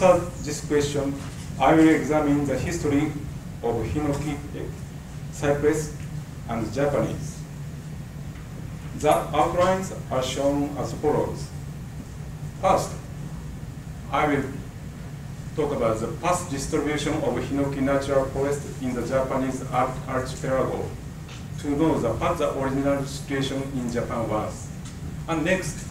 answer this question, I will examine the history of hinoki, cypress, and Japanese. The outlines are shown as follows. First, I will talk about the past distribution of hinoki natural forest in the Japanese archipelago to know what the original situation in Japan was. And next,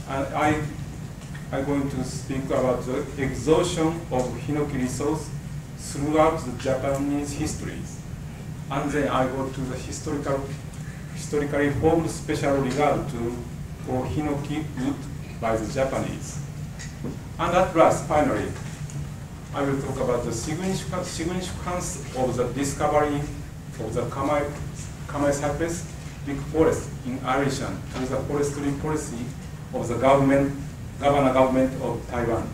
I'm going to speak about the exhaustion of hinoki resource throughout the Japanese histories. And then I go to the historically formed special regard for hinoki wood by the Japanese. And at last, finally, I will talk about the significance of the discovery of the Chamaeyparis big forest in addition to the forestry policy of the government of Taiwan.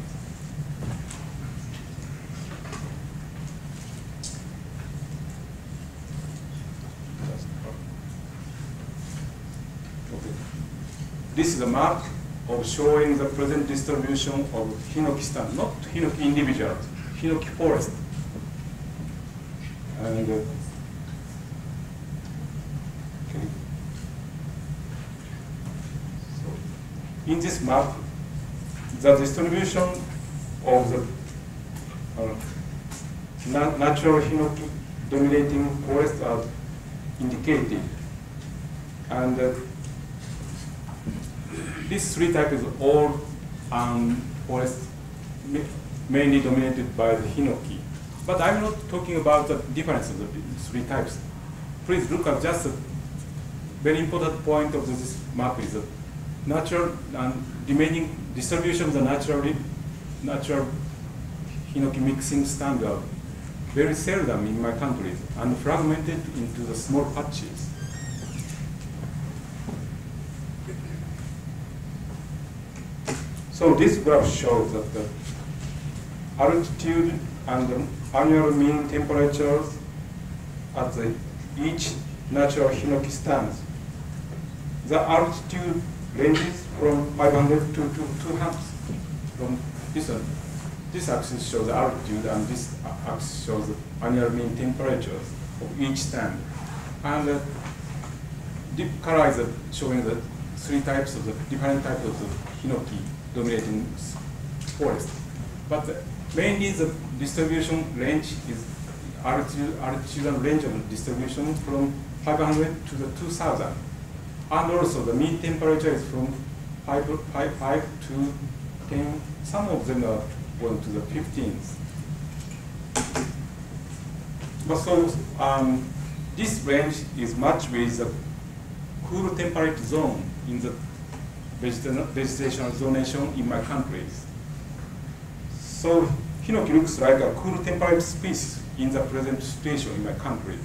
This is a map of showing the present distribution of hinoki stand, not hinoki individual, hinoki forest. And okay. So in this map, the distribution of the natural hinoki dominating forests are indicated, and these three types are all forests mainly dominated by the hinoki. But I'm not talking about the difference of the three types. Please look at just a very important point of this map is the natural and remaining distribution of the natural hinoki mixing standard very seldom in my country and fragmented into the small patches. So this graph shows that the altitude and the annual mean temperatures at each natural hinoki stands. The altitude ranges from 500 to 200. From this axis shows the altitude, and this axis shows the annual mean temperatures of each stand. And the deep color is showing the three types of the different types of the hinoki dominating forest. But mainly the distribution range is altitudinal range of distribution from 500 to the 2000. And also the mean temperature is from 5 to 10. Some of them are going to the 15s. But so this range is matched with the cool temperate zone in the vegetation zonation in my countries. So hinoki looks like a cool temperate species in the present situation in my country.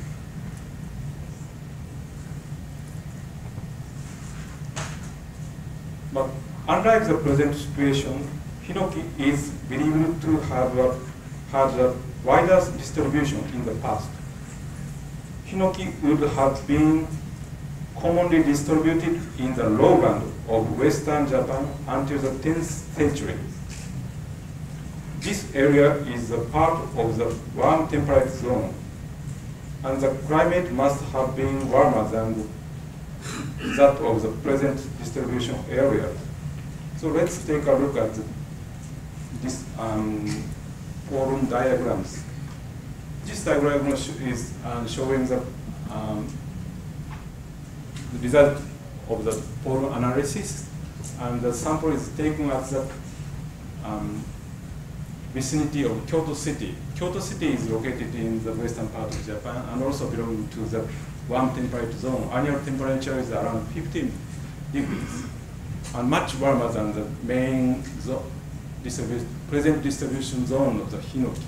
But unlike the present situation, hinoki is believed to have had a wider distribution in the past. Hinoki would have been commonly distributed in the lowland of western Japan until the 10th century. This area is a part of the warm temperate zone, and the climate must have been warmer than that of the present distribution area. So let's take a look at this pollen diagrams. This diagram is showing the result of the pollen analysis, and the sample is taken at the vicinity of Kyoto City. Kyoto City is located in the western part of Japan and also belonging to the warm temperate zone. Annual temperature is around 15 degrees and much warmer than the main present distribution zone of the hinoki.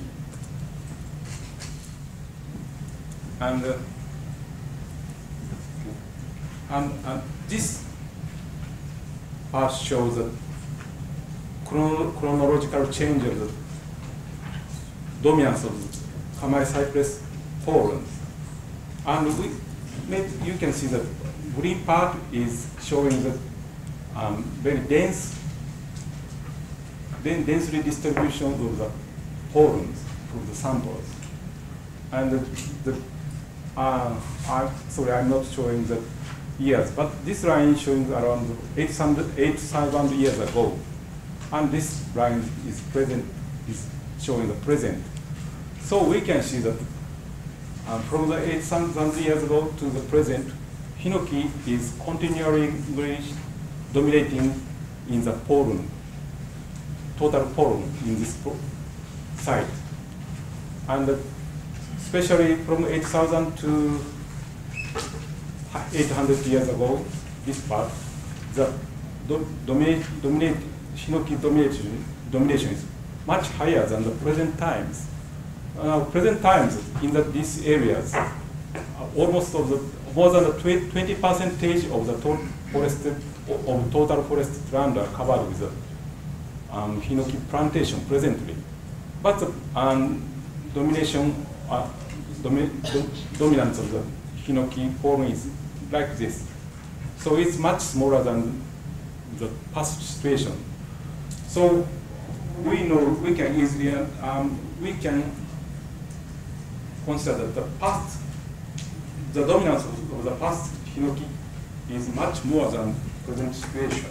And this part shows the chronological change of the dominance of the Chamaeyparis pollens. And you can see the green part is showing the very dense densely distribution of the pollens from the samples. And sorry, I'm not showing the years, but this line showing around 8,000 years ago. And this line is showing the present. So we can see that from the 8,000 years ago to the present, hinoki is continually dominating in the pollen, total pollen in this site. And especially from 8,000 to 800 years ago, this part, the hinoki domination is much higher than the present times. Present times in these areas, almost more than the 20% of the total forested land are covered with hinoki plantation presently. But the dominance of the hinoki pollen is like this. So it's much smaller than the past situation. So we know we can easily consider that the dominance of the past hinoki is much more than present situation.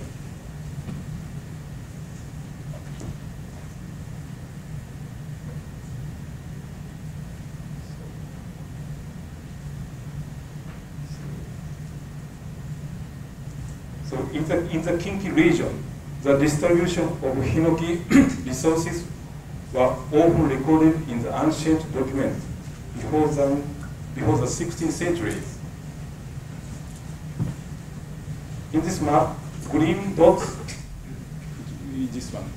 So in the Kinki region, the distribution of hinoki resources were often recorded in the ancient documents before the 16th century. In this map, green dots, this one,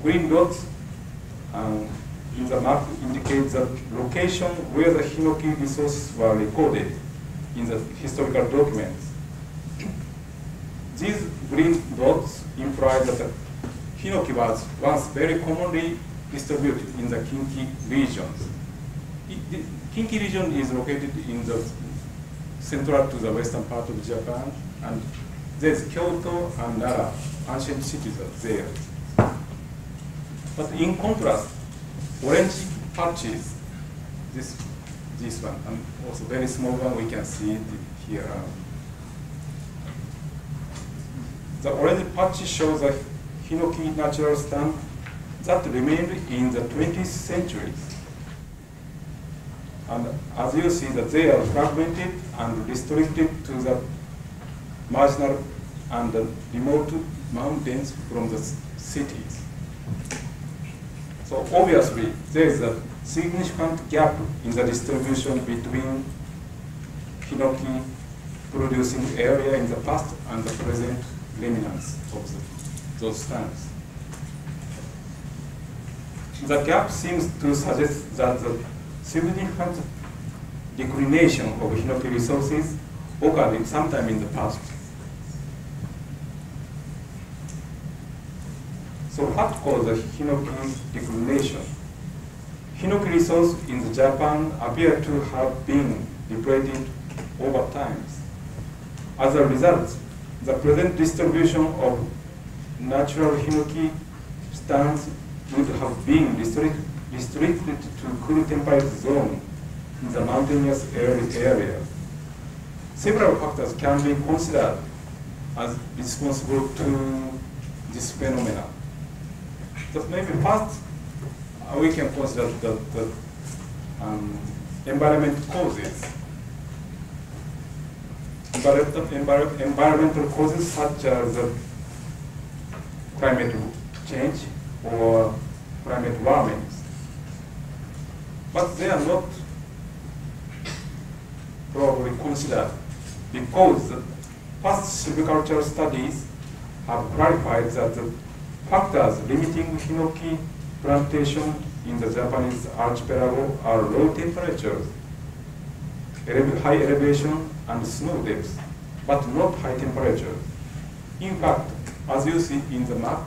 green dots in the map indicate the location where the hinoki resources were recorded in the historical documents. These green dots imply that the hinoki was once very commonly distributed in the Kinki regions. The Kinki region is located in the central to the western part of Japan, and there's Kyoto and Nara, ancient cities are there. But in contrast, orange patches, this one, and also very small one, we can see it here. The orange patch shows a hinoki natural stand that remained in the 20th century. And as you see that they are fragmented and restricted to the marginal and the remote mountains from the cities. So obviously there is a significant gap in the distribution between hinoki producing area in the past and the present remnants of those stands. The gap seems to suggest that the significant declination of hinoki resources occurred sometime in the past. So what caused the hinoki declination? Hinoki resources in Japan appear to have been depleted over time. As a result, the present distribution of natural hinoki stands would have been restricted to cool temperate zone in the mountainous area. Several factors can be considered as responsible to this phenomenon. So maybe first, we can consider the environmental causes. Environmental causes such as climate change or climate warming. But they are not probably considered because past silvicultural studies have clarified that the factors limiting hinoki plantation in the Japanese archipelago are low temperatures, high elevation, and snow depths, but not high temperatures. In fact, as you see in the map,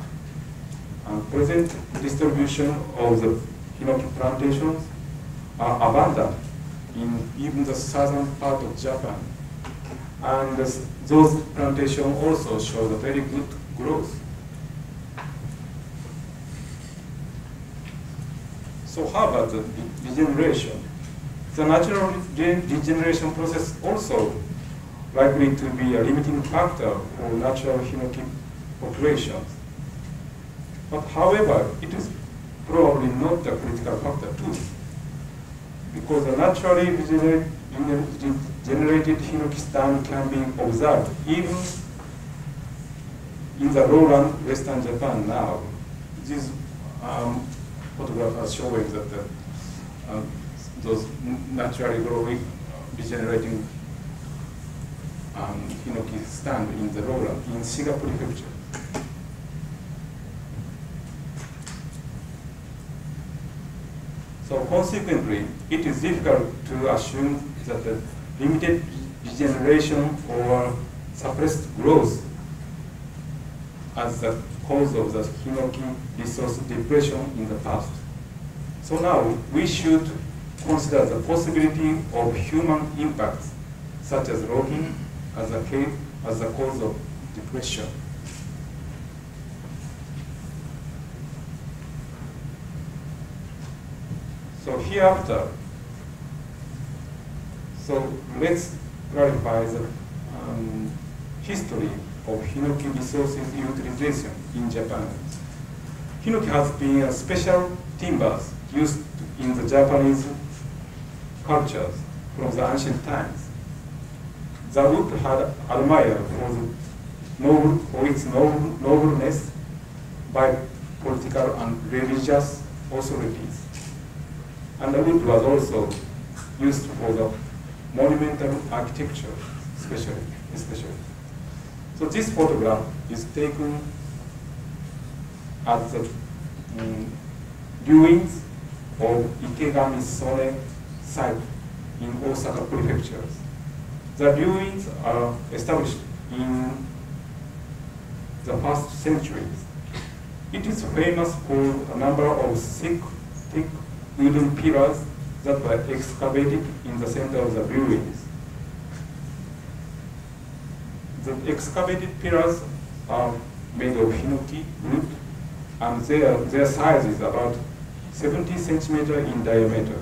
present distribution of the hinoki plantations are abundant in even the southern part of Japan. And those plantations also show a very good growth. So how about the regeneration? The natural regeneration process also likely to be a limiting factor for natural hinoki populations. But however, it is probably not a critical factor too, because the naturally generated hinoki stand can be observed even in the lowland western Japan now. This photograph are showing that those naturally growing, regenerating hinoki stand in the lowland in Shiga Prefecture. So consequently, it is difficult to assume that the limited regeneration or suppressed growth as the cause of the hinoki resource depletion in the past. So now we should consider the possibility of human impacts, such as logging, as the cause of depletion. So hereafter, so let's clarify the history of hinoki resources utilization in Japan. Hinoki has been a special timbers used in the Japanese cultures from the ancient times. The wood had admired for its nobleness by political and religious authorities. And the wood was also used for the monumental architecture, especially. So this photograph is taken at the ruins of Ikegami-Sone site in Osaka Prefecture. The ruins are established in the first centuries. It is famous for a number of thick wooden pillars that were excavated in the center of the ruins. The excavated pillars are made of hinoki wood, and their size is about 70 centimeters in diameter.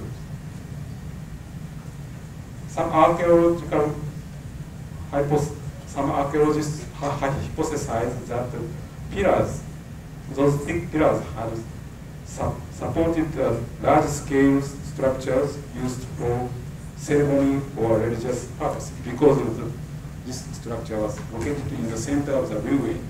Some archaeologists hypothesize that the pillars, those thick pillars, had supported large-scale structures used for ceremony or religious purpose because of this structure was located in the center of the ruin.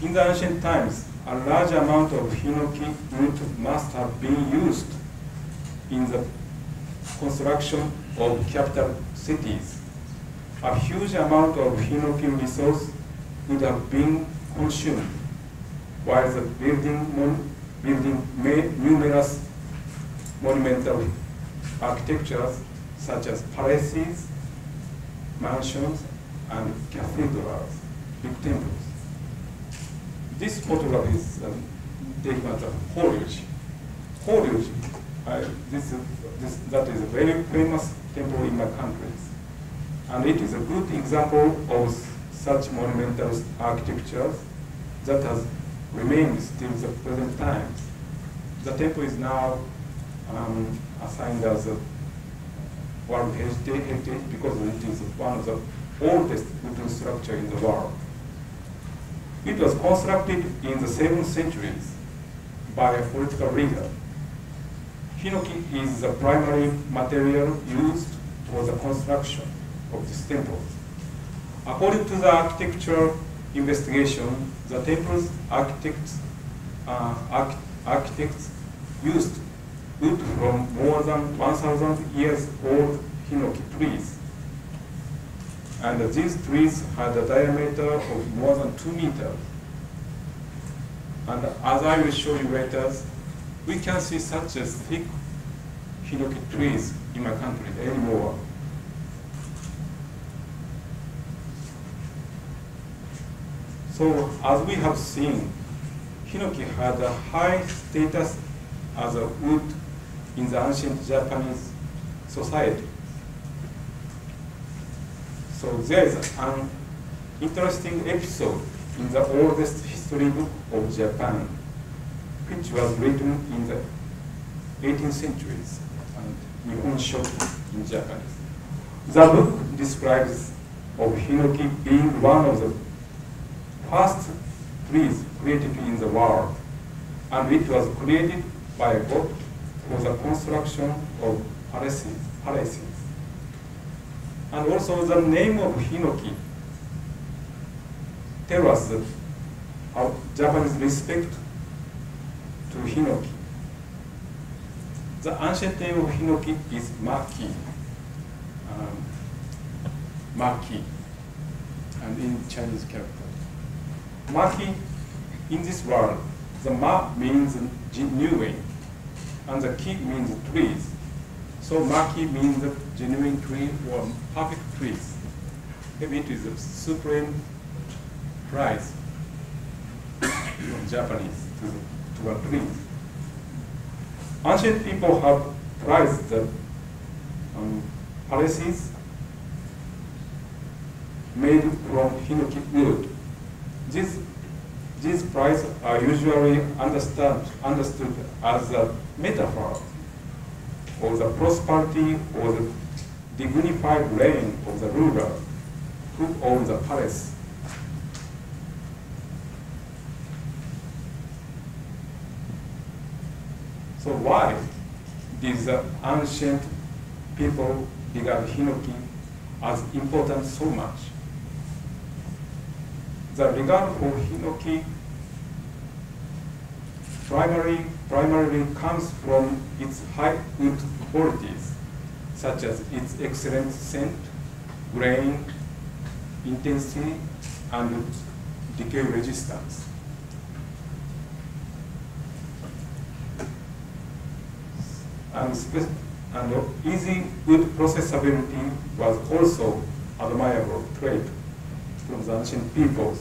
In the ancient times, a large amount of hinoki wood must have been used in the construction of capital cities. A huge amount of hinoki resource would have been consumed, while the building numerous monumental architectures such as palaces, mansions, and cathedrals, big temples. This photograph is taken at Horyuji. Horyuji, that is a very famous temple in my country. And it is a good example of such monumental architectures that has remained till the present times. The temple is now assigned as a World Heritage because it is one of the oldest wooden structure in the world. It was constructed in the 7th centuries by a political leader. Hinoki is the primary material used for the construction of this temple. According to the architectural investigation, the temple's architects used wood from more than 1,000 years old hinoki trees. And these trees had a diameter of more than 2 meters. And as I will show you later, we can see such a thick hinoki trees in my country anymore. So as we have seen, hinoki had a high status as a wood in the ancient Japanese society. So there is an interesting episode in the oldest history book of Japan, which was written in the 18th centuries, and Nihon Shoki in Japanese. The book describes of hinoki being one of the first trees created in the world, and it was created by God for the construction of palaces. And also the name of hinoki tells us that our Japanese respect to hinoki. The ancient name of hinoki is maki. Maki, and in Chinese character. Maki, in this world, the ma means genuine, and the ki means trees. So maki means the genuine tree or perfect trees. Maybe it is a supreme prize from Japanese to a tree. Ancient people have prized the palaces made from hinoki wood. These prizes are usually understood as a metaphor of the prosperity or the dignified reign of the ruler who owns the palace. So why did the ancient people regard hinoki as important so much? The regard for hinoki primarily comes from its high wood qualities, such as its excellent scent, grain, intensity, and decay resistance. And easy wood processability was also admirable trait from the ancient peoples,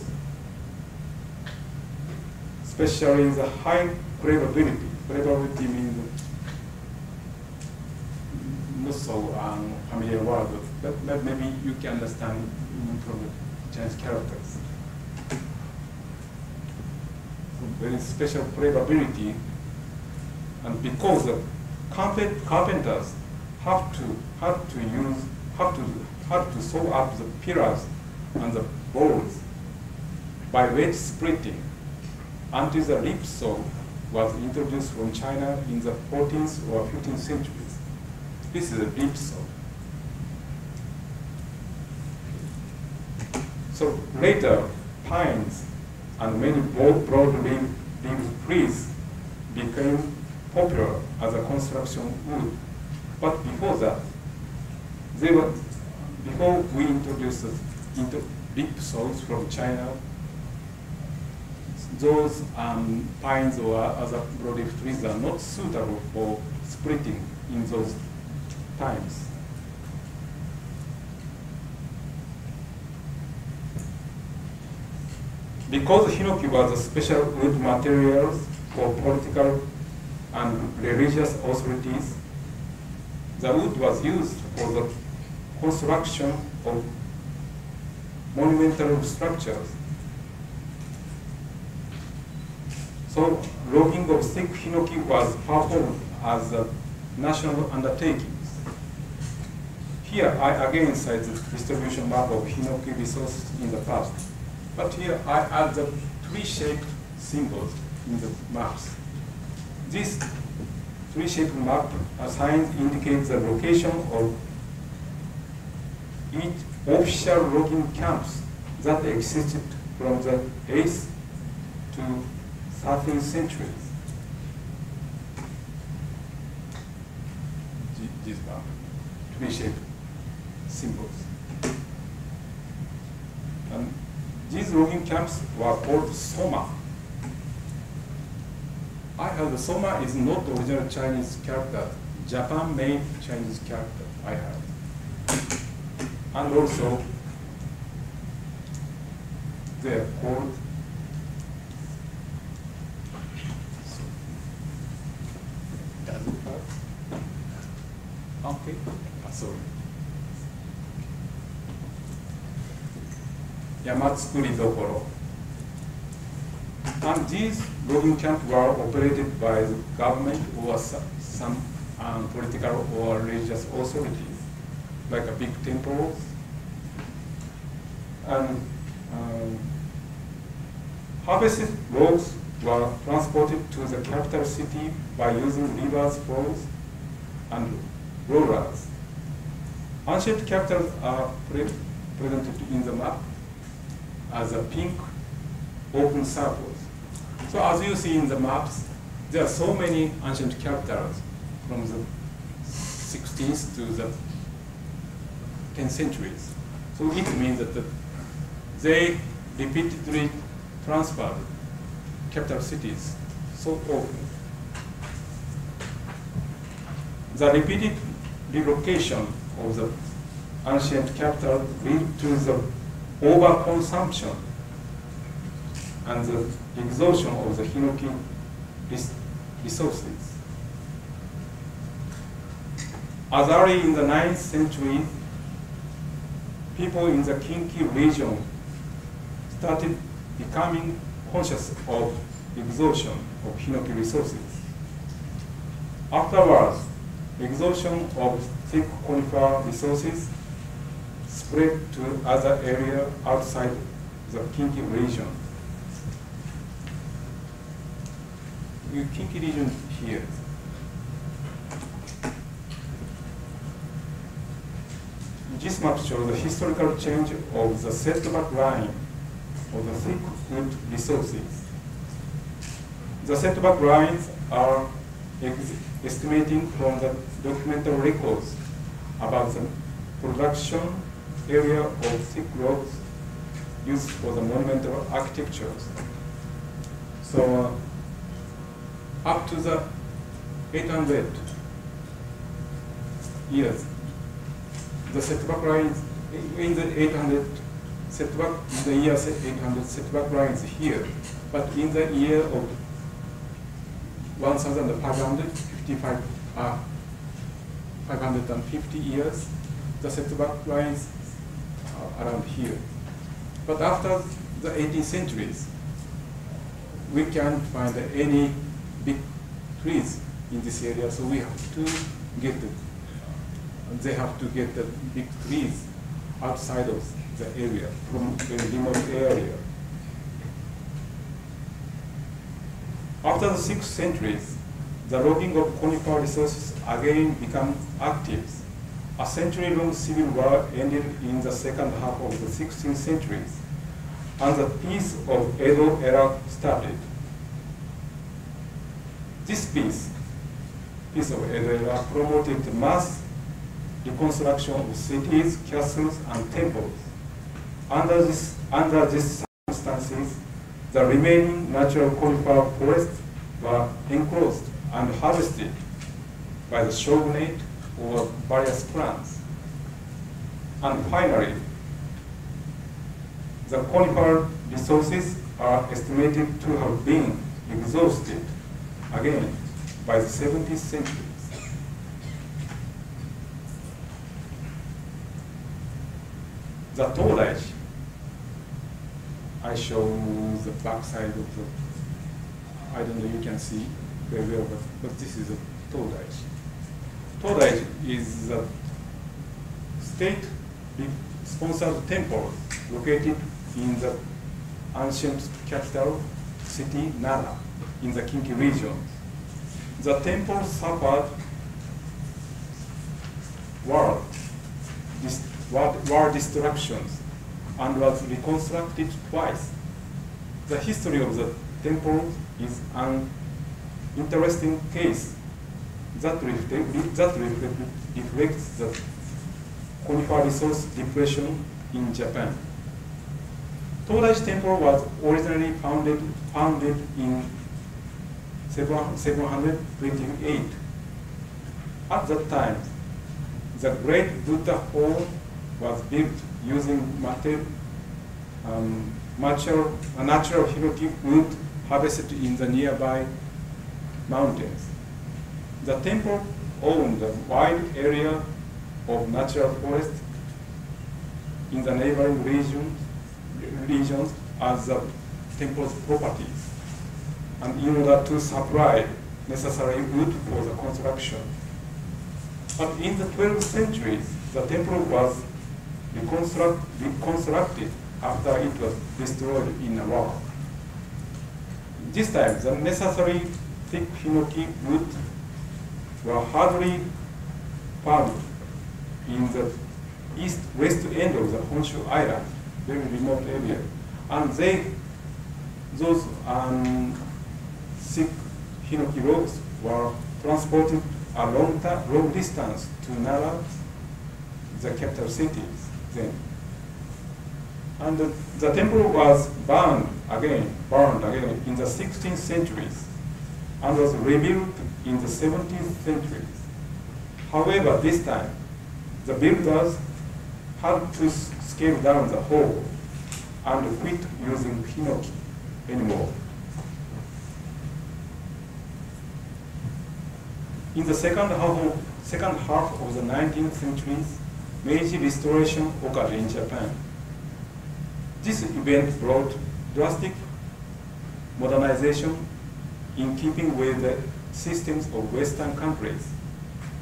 especially the high cravability. Cravability means not so familiar word, but maybe you can understand from the Chinese characters. Very special cravability, and because the carpenters have to sew up the pillars and the boards by wedge splitting until the lip saw was introduced from China in the 14th or 15th centuries. This is a lip saw. So later, pines and many broad-leaved trees became popular as a construction wood. But before that, before we introduced lip saws from China, those pines or other broadleaf trees are not suitable for splitting in those times. Because hinoki was a special wood material for political and religious authorities, the wood was used for the construction of monumental structures. So logging of thick hinoki was performed as a national undertaking. Here I again cite the distribution map of hinoki resources in the past. But here I add the tree-shaped symbols in the maps. This tree-shaped map signs indicates the location of each official logging camps that existed from the 8th to 13th centuries. This map, tree-shaped symbols. And these logging camps were called soma. I heard the soma is not the original Chinese character, Japan-made Chinese character, I heard. And also, they are called okay, sorry. 山作りどころ And these logging camps were operated by the government or some political or religious authorities, like a big temples. And harvested logs were transported to the capital city by using rivers, flows, and rollers. Ancient capitals are presented in the map as a pink open circles. So as you see in the maps, there are so many ancient capitals from the 16th to the 10th centuries. So it means that they repeatedly transferred capital cities so often. The repeated relocation of the ancient capital led to the overconsumption and the exhaustion of the hinoki resources. As early in the 9th century, people in the Kinki region started becoming conscious of exhaustion of hinoki resources. Afterwards, exhaustion of thick conifer resources spread to other areas outside the Kinki region. Kinki region here. This map shows the historical change of the setback line of the thick wood resources. The setback lines are estimating from the documental records about the production area of thick logs used for the monumental architectures. So up to the 800 years, the setback lines in the 800 setback in the year 800 setback lines here, but in the year of 550 years, the setback lines are around here. But after the 18th centuries, we can't find any big trees in this area, so we have to get they have to get the big trees outside of the area, from the remote area. After the 6th centuries, the logging of conifer resources again became active. A century-long civil war ended in the second half of the 16th century, and the peace of Edo era started. This peace of Edo era promoted mass reconstruction of cities, castles, and temples. Under these circumstances, the remaining natural conifer forests were enclosed and harvested by the shogunate or various clans. And finally, the conifer resources are estimated to have been exhausted again by the 17th century. The Todaiji, I show the back side of the, I don't know, you can see very well, but this is a Todaiji. Todaiji is a state-sponsored temple located in the ancient capital city, Nara, in the Kinki region. The temple suffered war destructions and was reconstructed twice. The history of the temple is an interesting case that reflects the conifer resource depletion in Japan. Todaiji Temple was originally founded in 728. At that time, the Great Buddha Hall was built using natural hinoki wood harvested in the nearby mountains. The temple owned a wide area of natural forest in the neighboring regions as the temple's properties. and in order to supply necessary wood for the construction. But in the 12th century, the temple was reconstructed after it was destroyed in a war. This time, the necessary thick hinoki wood were hardly found in the east-west end of the Honshu Island, very remote area. And those thick hinoki logs were transported a long distance to Nara, the capital city then. And the temple was burned again in the 16th century and was rebuilt in the 17th century. However, this time, the builders had to scale down the hall and quit using hinoki anymore. In the second half of the 19th century, Meiji restoration occurred in Japan. This event brought drastic modernization in keeping with the systems of Western countries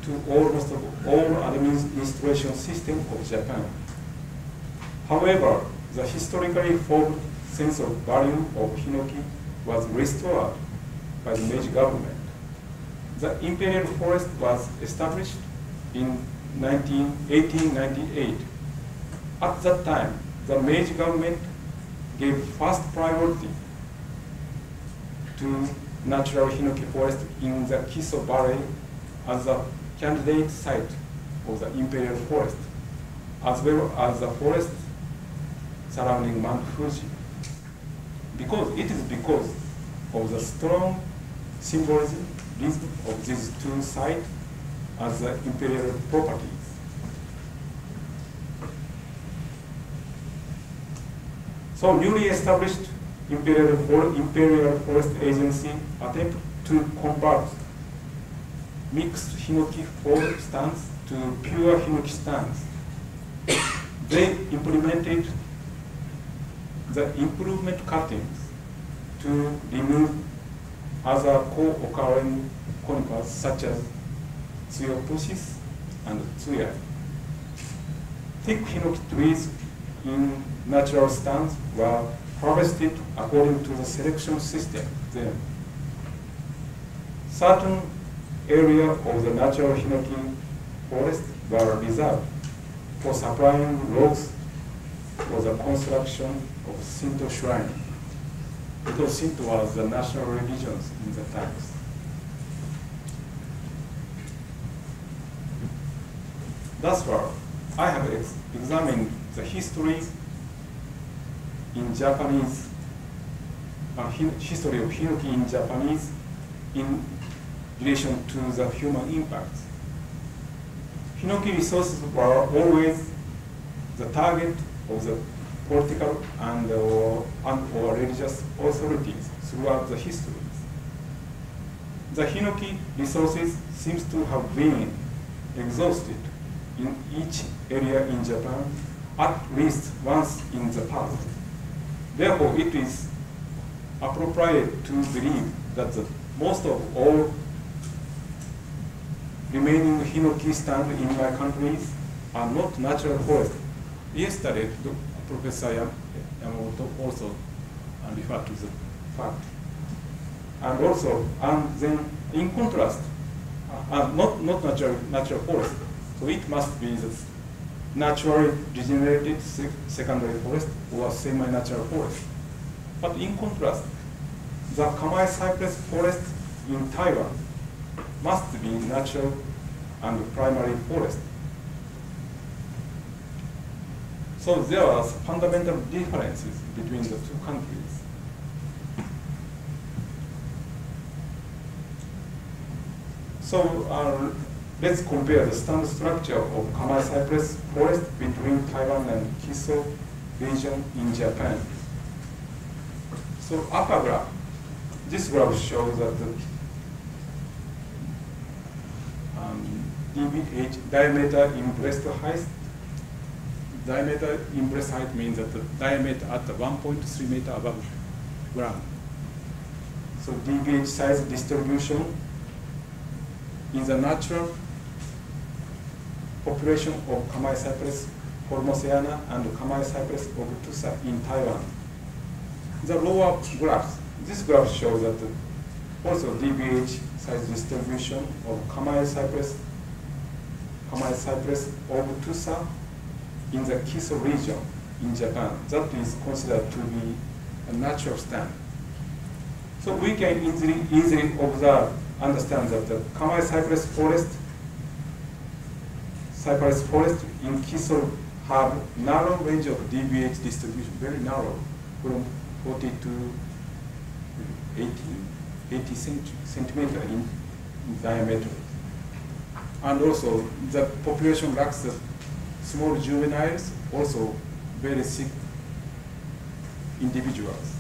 to almost all administration system of Japan. However, the historically formed sense of value of hinoki was restored by the Meiji government. The imperial forest was established in 1898. At that time, the Meiji government gave first priority to natural hinoki forest in the Kiso Valley as a candidate site of the imperial forest, as well as the forest surrounding Mount Fuji. It is because of the strong symbolism of these two sites as the imperial properties. So newly established Imperial Forest Agency attempt to convert mixed hinoki forest stands to pure hinoki stands. They implemented the improvement cuttings to remove other co-occurring conifers such as Tsuyopushis and Tsuyai. Thick hinoki trees in natural stands were harvested according to the selection system then. Certain area of the natural hinoki forest were reserved for supplying logs for the construction of Shinto shrine, because Shinto was the national religion in the times. Thus far, I have examined the history in Japanese, history of hinoki in Japanese in relation to the human impact. Hinoki resources were always the target of the political and or religious authorities throughout the histories. The hinoki resources seems to have been exhausted in each area in Japan at least once in the past. Therefore, it is appropriate to believe that the most of all remaining hinoki stand in my countries are not natural forests. Yesterday, Professor Yamamoto also referred to the fact. And also, then in contrast, not natural forest. So it must be the naturally regenerated secondary forest or semi-natural forest. But in contrast, the Chamaeyparis forest in Taiwan must be natural and primary forest. So there are fundamental differences between the two countries. So let's compare the standard structure of Chamaeyparis forest between Taiwan and Kiso region in Japan. So upper graph, this graph shows that the DBH, diameter in breast height. Diameter in breast height means that the diameter at 1.3 meter above ground. So DBH size distribution in the natural population of Chamaeyparis formoseana and Chamaeyparis obtusa in Taiwan. The lower graph, this graph shows that also DBH size distribution of Chamaeyparis obtusa in the Kiso region in Japan. That is considered to be a natural stand. So we can easily understand that the Chamaeyparis forest in Kiso have narrow range of DBH distribution, very narrow, from 40 to 80 centimeter in diameter. And also the population lacks the small juveniles, also very sick individuals.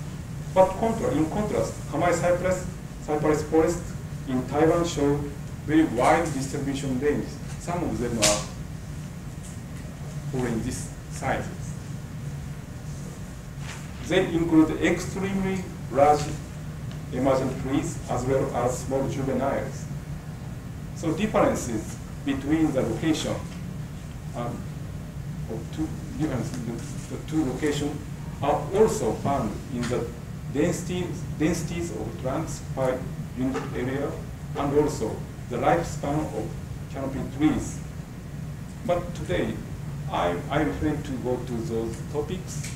But in contrast, Chamaeyparis forest in Taiwan show very wide distribution range. Some of them are in this sizes. They include extremely large emergent trees as well as small juveniles. So differences between the location of the two locations are also found in the densities of plants per unit area and also the lifespan of canopy trees. But today, I refrain to go to those topics.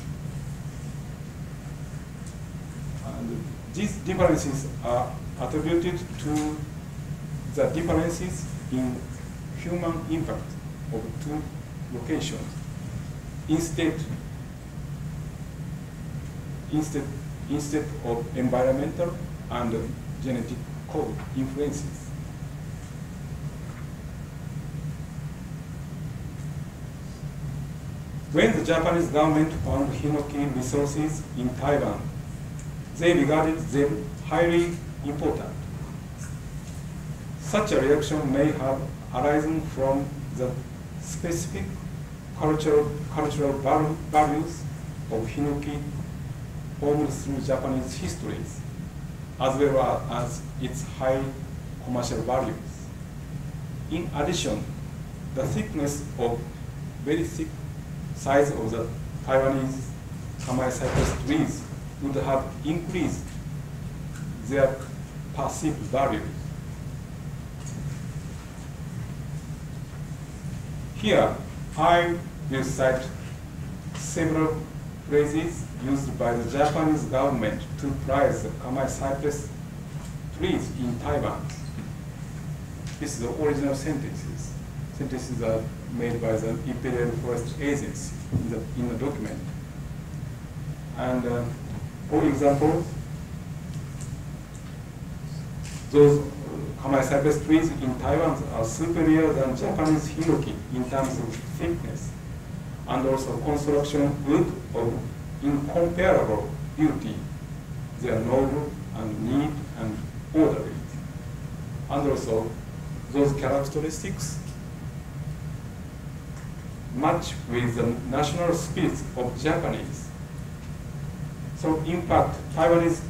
And these differences are attributed to the differences in human impact of two locations instead of environmental and genetic code influences. When the Japanese government found hinoki resources in Taiwan, they regarded them highly important. Such a reaction may have arisen from the specific cultural values of hinoki formed through Japanese histories, as well as its high commercial values. In addition, the thickness of very thick size of the Taiwanese Chamaeyparis trees would have increased their perceived value. Here, I will cite several phrases used by the Japanese government to prize the Chamaeyparis trees in Taiwan. This is the original sentences. Sentences are made by the Imperial Forest Agency in the document. And for example, those Chamaeyparis trees in Taiwan are superior than Japanese hinoki in terms of thickness, and also construction wood of incomparable beauty. They are noble and neat and orderly. And also, those characteristics match with the national spirit of Japanese. So in fact, Taiwanese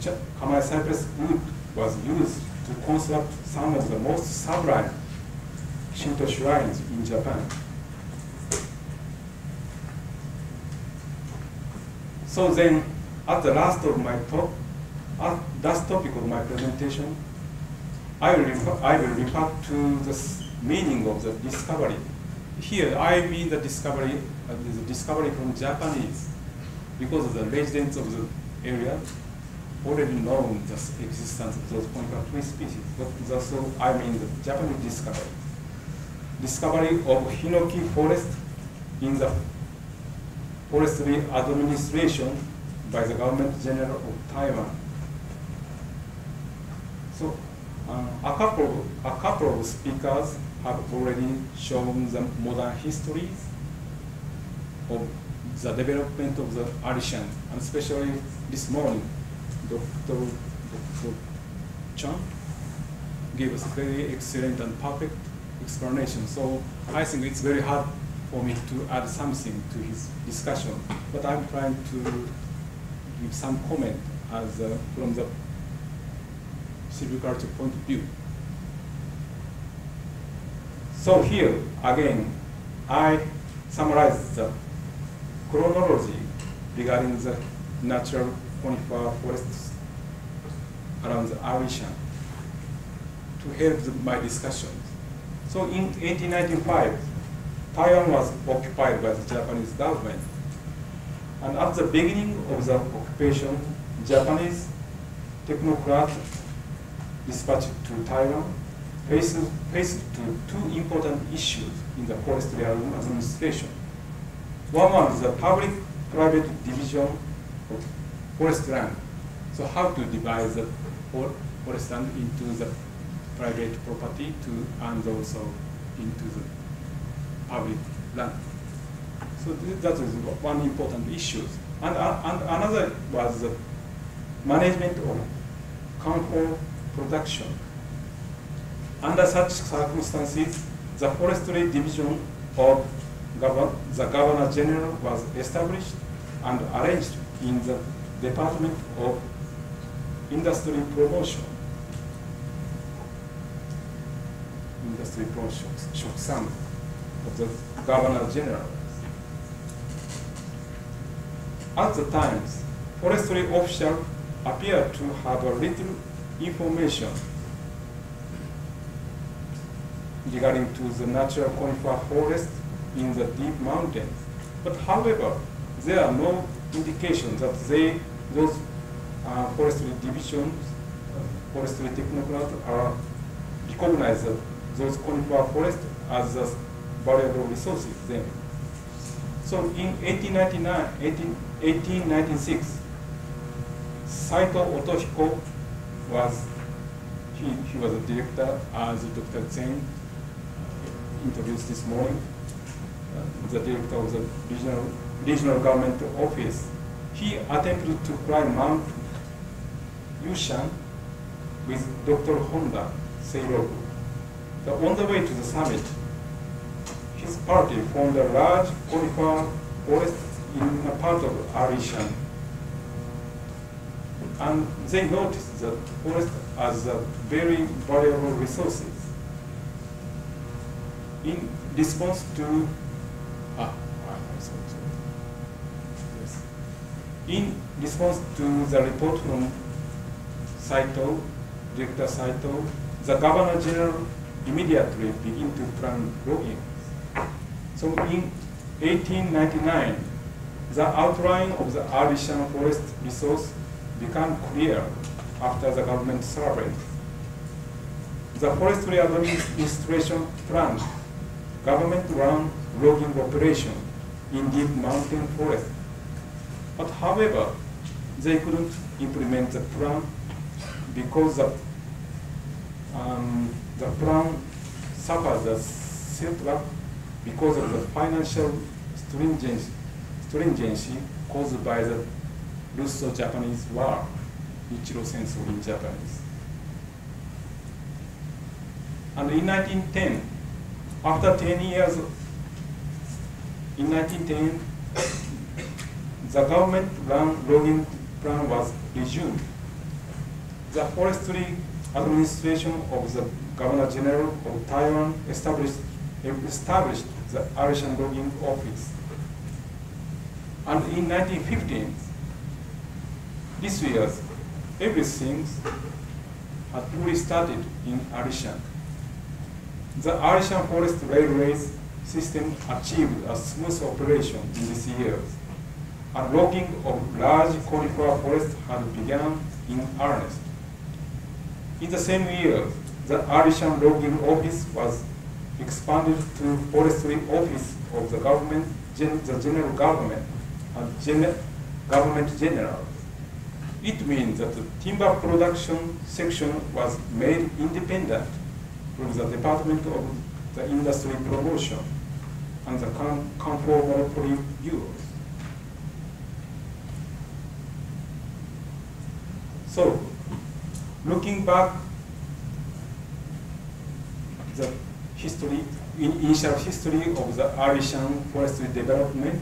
Chamaeyparis wood was used to construct some of the most sublime Shinto shrines in Japan. So then, at the last topic of my presentation, I will refer to the meaning of the discovery. Here, I mean the discovery from Japanese, because the residents of the area already know the existence of those conifer tree species. But so I mean the Japanese discovery. Discovery of hinoki forest in the forestry administration by the Government General of Taiwan. So a couple of speakers have already shown the modern histories of the development of the Alishan, and especially this morning, Dr. Chan gave us a very excellent and perfect explanation. So I think it's very hard for me to add something to his discussion, but I'm trying to give some comment as from the silviculture point of view. So here, again, I summarize the chronology regarding the natural conifer forests around the Alishan to help my discussions. So in 1895, Taiwan was occupied by the Japanese government. And at the beginning of the occupation, Japanese technocrats dispatched to Taiwan faced two important issues in the forestry administration. One was the public-private division of forest land. So how to divide the forest land into the private property and also into the public land. So that is one important issue. And another was the management of camphor production. Under such circumstances, the forestry division of the Governor General was established and arranged in the Department of Industry Promotion. Shokusan of the Governor General. At the time, forestry officials appeared to have a little information regarding to the natural conifer forest in the deep mountains. But however, there are no indications that those forestry divisions, forestry technocrats are recognize those conifer forests as the valuable resources then. So in 1896, Saito Otohiko was, he was a director, as Dr. Zen introduced this morning, the director of the regional government office. He attempted to climb Mount Yushan with Dr. Honda Seiroku. So on the way to the summit, his party found a large conifer forest in a part of Alishan. And they noticed the forest as a very valuable resources. In response to the report from Saito, Director Saito, the Governor General immediately began to plan logging. So in 1899, the outline of the Alishan forest resource became clear after the government survey. The forestry administration planned government-run logging operation in deep mountain forest. But however, they couldn't implement the plan because the plan suffered a setback because of the financial stringency caused by the Russo-Japanese War, Ichiro Senso in Japanese. And in 1910, after 10 years, in 1910, the government-run logging plan was resumed. The forestry administration of the Governor General of Taiwan established the Alishan Logging Office. And in 1915, this year, everything had fully started in Alishan. The Alishan Forest Railways system achieved a smooth operation in these years, and logging of large conifer forests had begun in earnest. In the same year, the Alishan Logging Office was expanded to Forestry Office of the government, the General Government, and Government General. It means that the timber production section was made independent from the Department of the Industry Promotion and the Camphor Monopoly Bureaus. So, looking back the history, initial history of the Alishan forestry development,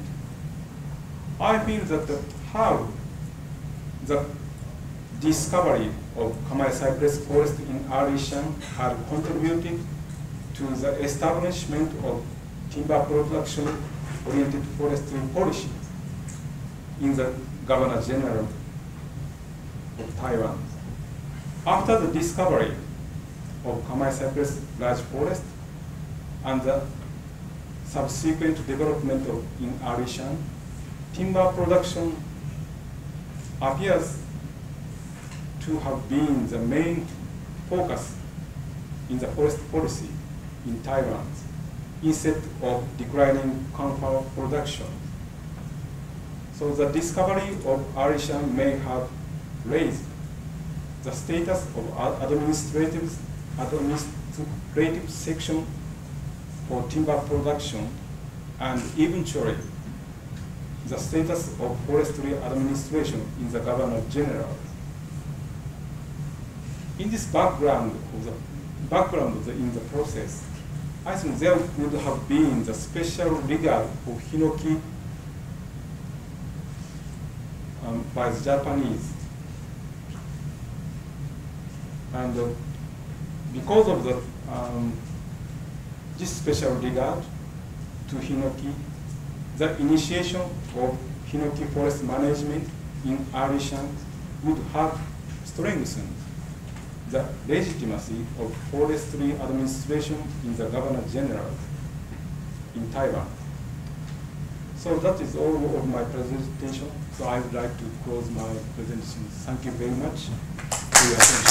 I feel that how the discovery of Chamaeyparis forest in Alishan had contributed to the establishment of timber production-oriented forestry policy in the Governor General of Taiwan. After the discovery of Chamaeyparis large forest and the subsequent development in Alishan, timber production appears to have been the main focus in the forest policy in Taiwan, instead of declining conifer production. So the discovery of Alishan may have raised the status of administrative section for timber production and eventually the status of forestry administration in the Governor General. In this background in the process, I think there would have been the special regard for hinoki by the Japanese. And because of the, this special regard to hinoki, the initiation of hinoki forest management in Alishan would have strengthened the legitimacy of forestry administration in the Governor General in Taiwan. So that is all of my presentation. So I would like to close my presentation. Thank you very much for your attention.